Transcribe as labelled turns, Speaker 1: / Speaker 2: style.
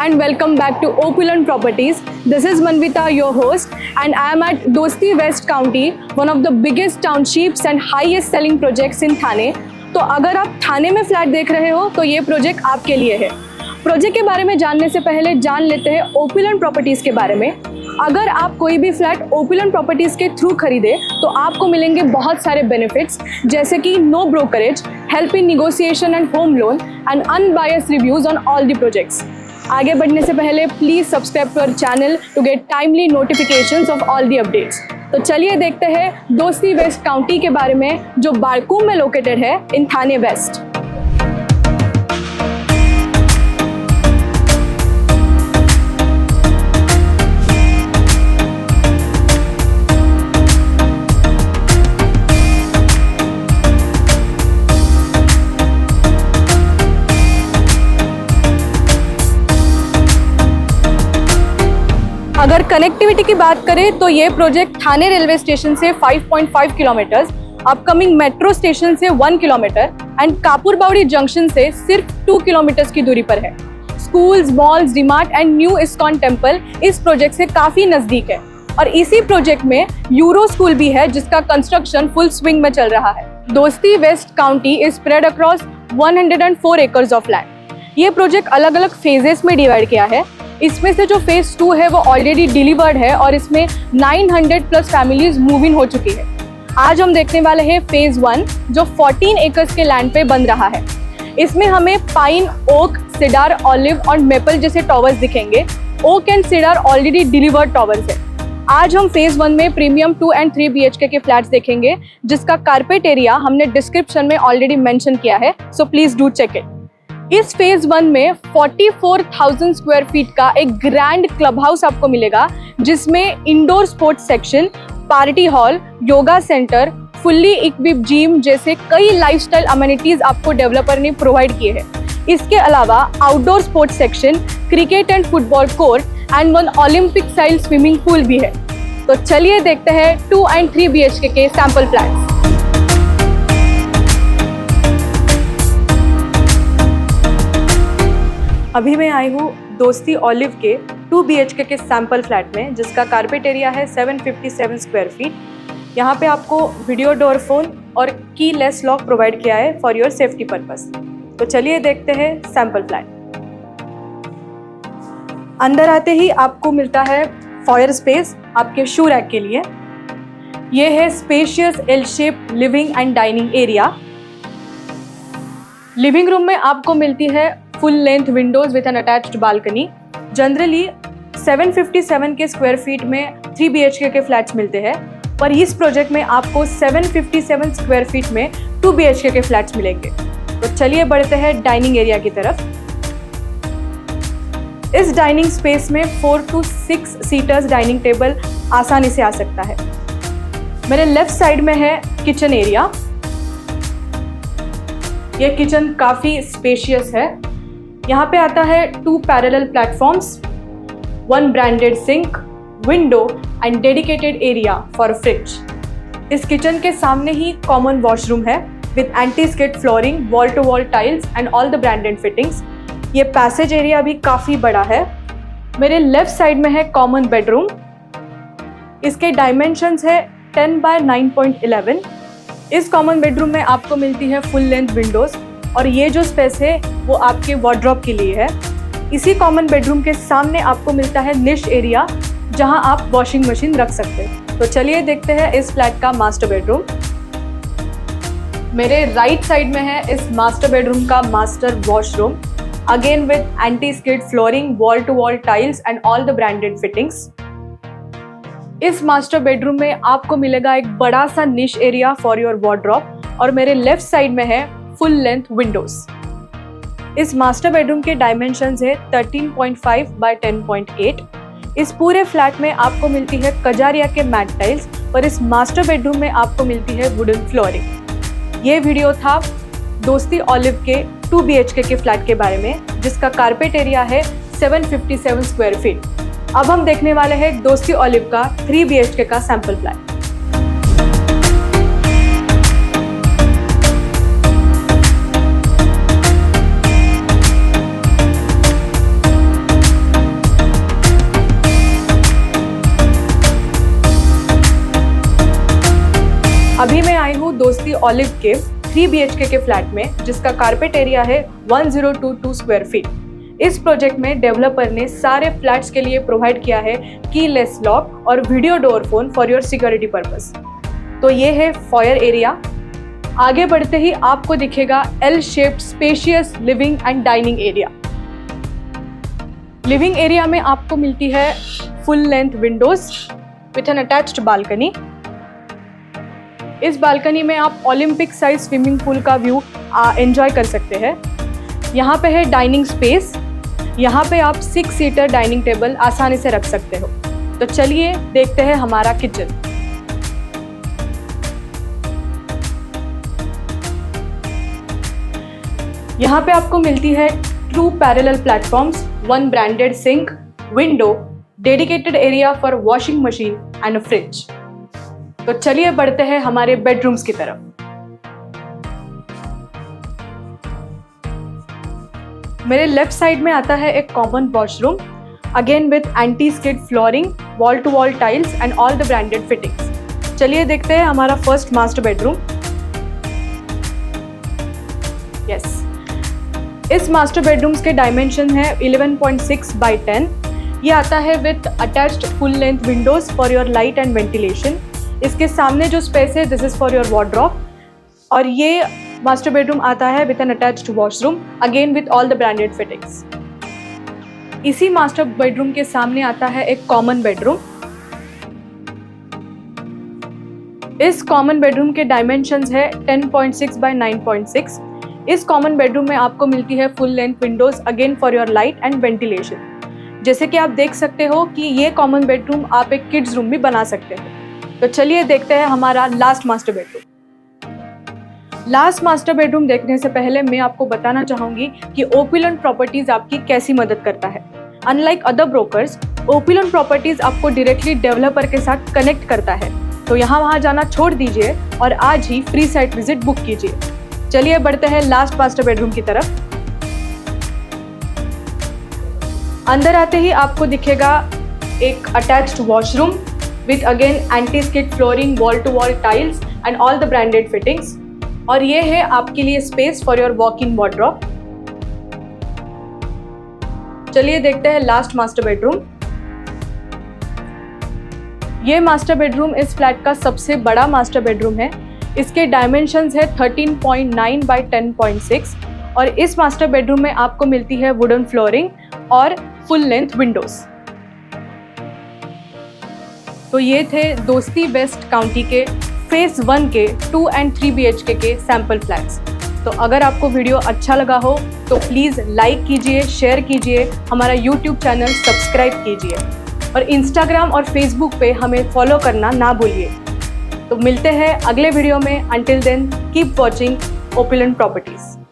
Speaker 1: and welcome back to Opulent Properties. This is Manvita, your host, and I am at Dosti West County, one of the biggest townships and highest selling projects in Thane. तो अगर आप थाने में flat देख रहे हो तो ये project आपके लिए है। प्रोजेक्ट के बारे में जानने से पहले जान लेते हैं ओपुलेंट प्रॉपर्टीज़ के बारे में। अगर आप कोई भी फ्लैट ओपुलेंट प्रॉपर्टीज़ के थ्रू खरीदे तो आपको मिलेंगे बहुत सारे बेनिफिट्स, जैसे कि no brokerage, help in negotiation and home loan and unbiased reviews on all the projects. आगे बढ़ने से पहले please subscribe to our channel to get timely notifications of all the updates. तो चलिए देखते हैं दोस्ती वेस्ट काउंटी के बारे में, जो बारकुम में लोकेटेड है इन थाने वेस्ट। अगर कनेक्टिविटी की बात करें तो ये प्रोजेक्ट थाने रेलवे स्टेशन से 5.5 किलोमीटर्स, अपकमिंग मेट्रो स्टेशन से 1 किलोमीटर एंड कापुरबावड़ी जंक्शन से सिर्फ 2 किलोमीटर्स की दूरी पर है। Schools, malls, DMart and new ISKCON temple इस प्रोजेक्ट से काफ़ी नज़दीक है और इसी प्रोजेक्ट में यूरो स्कूल भी है जिसका कंस्ट्रक्शन फुल स्विंग में चल रहा है। Dosti west county is spread across 104 acres of land. ये प्रोजेक्ट अलग अलग फेजेस में डिवाइड किया है। इसमें से जो फेज 2 है वो ऑलरेडी डिलीवर्ड है और इसमें 900 प्लस फैमिलीज मूव इन हो चुकी है। आज हम देखने वाले हैं फेज 1 जो 14 एकर्स के लैंड पे बन रहा है। इसमें हमें पाइन, ओक, सिडार, ऑलिव और मेपल जैसे टॉवर्स दिखेंगे। Oak and cedar already delivered towers है। आज हम फेज 1 में प्रीमियम 2 एंड 3 BHK के फ्लैट्स देखेंगे जिसका कारपेट एरिया हमने डिस्क्रिप्शन में ऑलरेडी मेंशन किया है, so please do check it. इस फेज 1 में 44,000 स्क्वायर फीट का एक ग्रैंड क्लब हाउस आपको मिलेगा जिसमें indoor sports section, party hall, yoga centre, fully equipped gym जैसे कई लाइफस्टाइल अमेनिटीज आपको डेवलपर ने प्रोवाइड किए हैं। इसके अलावा outdoor sports section, cricket and football court and 1 Olympic style swimming pool भी है। तो चलिए देखते हैं 2 एंड 3 BHK के सैंपल फ्लैट्स। अभी मैं आई हूँ दोस्ती ऑलिव के 2 BHK के सैंपल फ्लैट में जिसका कारपेट एरिया है 757 स्क्वायर फीट। यहाँ पे आपको वीडियो डोर फोन और की लेस लॉक प्रोवाइड किया है फॉर योर सेफ्टी पर्पस। तो चलिए देखते हैं सैंपल फ्लैट। अंदर आते ही आपको मिलता है फॉयर स्पेस आपके शू रैक के लिए। ये है spacious L shape living and dining area. Living room में आपको मिलती है full length Windows with an attached balcony. Generally 757 के स्क्वायर फीट में 3 BHK के फ्लैट्स मिलते हैं, पर इस प्रोजेक्ट में आपको 757 स्क्वायर फीट में 2 BHK के फ्लैट्स मिलेंगे। तो चलिए बढ़ते हैं डाइनिंग एरिया की तरफ। इस डाइनिंग स्पेस में 4 to 6 सीटर्स डाइनिंग टेबल आसानी से आ सकता है। मेरे लेफ्ट साइड में है किचन एरिया। यह किचन काफ़ी स्पेशियस है। यहाँ पे आता है 2 parallel platforms, 1 branded sink, window and dedicated area for fridge. इस किचन के सामने ही कॉमन वॉशरूम है with anti skid flooring, wall to wall tiles and all the branded fittings. ये पैसेज एरिया भी काफ़ी बड़ा है। मेरे लेफ्ट साइड में है कॉमन बेडरूम। इसके डायमेंशंस है 10 by 9.11। इस कॉमन बेडरूम में आपको मिलती है फुल लेंथ विंडोज और ये जो स्पेस है वो आपके वार्डरोब के लिए है। इसी कॉमन बेडरूम के सामने आपको मिलता है निश एरिया जहां आप वॉशिंग मशीन रख सकते हैं। तो चलिए देखते हैं इस फ्लैट का मास्टर बेडरूम। मेरे राइट साइड में है इस मास्टर बेडरूम का master washroom, again with anti skid flooring, wall to wall tiles and all the branded fittings. इस मास्टर बेडरूम में आपको मिलेगा एक बड़ा सा निश एरिया फॉर योर वार्डरोब और मेरे लेफ्ट साइड में है फुल लेंथ विंडोज। इस मास्टर बेडरूम के डायमेंशंस है 13.5 by 10.8। इस पूरे फ्लैट में आपको मिलती है कजारिया के मैट टाइल्स और इस मास्टर बेडरूम में आपको मिलती है वुडन फ्लोरिंग। ये वीडियो था दोस्ती ऑलिव के 2 BHK के फ्लैट के बारे में जिसका कारपेट एरिया है 757 स्क्वायर फीट। अब हम देखने वाले हैं दोस्ती ऑलिव का 3 BHK का सैंपल फ्लैट। ऑलिव के 3 BHK के फ्लैट में, जिसका कारपेट एरिया है 1022 स्क्वायर फीट। इस प्रोजेक्ट में डेवलपर ने सारे फ्लैट्स के लिए प्रोवाइड किया है कीलेस लॉक और video door phone for your security purpose. तो ये है फॉयर एरिया। आगे बढ़ते ही आपको दिखेगा L shaped spacious living and dining area. Living area में आपको मिलती है full length Windows with an attached balcony. इस बालकनी में आप ओलंपिक साइज स्विमिंग पूल का व्यू एंजॉय कर सकते हैं। यहाँ पे है डाइनिंग स्पेस। यहाँ पे आप 6 सीटर डाइनिंग टेबल आसानी से रख सकते हो। तो चलिए देखते हैं हमारा किचन। यहाँ पे आपको मिलती है 2 parallel platforms, 1 branded sink, window, dedicated area for washing machine and a fridge. तो चलिए बढ़ते हैं हमारे बेडरूम्स की तरफ। मेरे लेफ्ट साइड में आता है एक common washroom, again with anti skid flooring, wall to wall tiles and all the branded fittings. चलिए देखते हैं हमारा फर्स्ट मास्टर बेडरूम। यस, इस मास्टर बेडरूम्स के डायमेंशन है 11.6 बाई 10। ये आता है with attached full length windows for your light and ventilation. इसके सामने जो स्पेस है this is for your wardrobe. और ये मास्टर बेडरूम आता है with an attached washroom, again with all the branded fittings. इसी मास्टर बेडरूम के सामने आता है एक कॉमन बेडरूम। इस कॉमन बेडरूम के डायमेंशंस है 10.6 बाय 9.6। इस कॉमन बेडरूम में आपको मिलती है full length Windows, again for your light and ventilation. जैसे कि आप देख सकते हो कि ये कॉमन बेडरूम आप एक किड्स रूम भी बना सकते हो। तो चलिए देखते हैं हमारा last master bedroom. Last master bedroom देखने से पहले मैं आपको बताना चाहूंगी कि ओपुलेंट प्रॉपर्टीज आपकी कैसी मदद करता है। Unlike other brokers, opulent properties आपको डायरेक्टली डेवलपर के साथ कनेक्ट करता है। तो यहाँ वहाँ जाना छोड़ दीजिए और आज ही फ्री साइट विजिट बुक कीजिए। चलिए बढ़ते हैं लास्ट मास्टर बेडरूम की तरफ। अंदर आते ही आपको दिखेगा एक attached washroom with again anti skid flooring, wall to wall tiles and all the branded fittings. और ये है आपके लिए space for your walk in wardrobe. चलिए देखते हैं लास्ट मास्टर बेडरूम। ये मास्टर बेडरूम इस फ्लैट का सबसे बड़ा मास्टर बेडरूम है। इसके डायमेंशंस है 13.9 बाय 10.6 और इस मास्टर बेडरूम में आपको मिलती है वुडन फ्लोरिंग और फुल लेंथ विंडोज। तो ये थे दोस्ती वेस्ट काउंटी के फेज 1 के 2 और 3 BHK के सैंपल फ्लैट्स। तो अगर आपको वीडियो अच्छा लगा हो तो प्लीज़ लाइक कीजिए, शेयर कीजिए, हमारा YouTube चैनल सब्सक्राइब कीजिए और इंस्टाग्राम और फेसबुक पे हमें फॉलो करना ना भूलिए। तो मिलते हैं अगले वीडियो में। Until then keep watching opulent properties.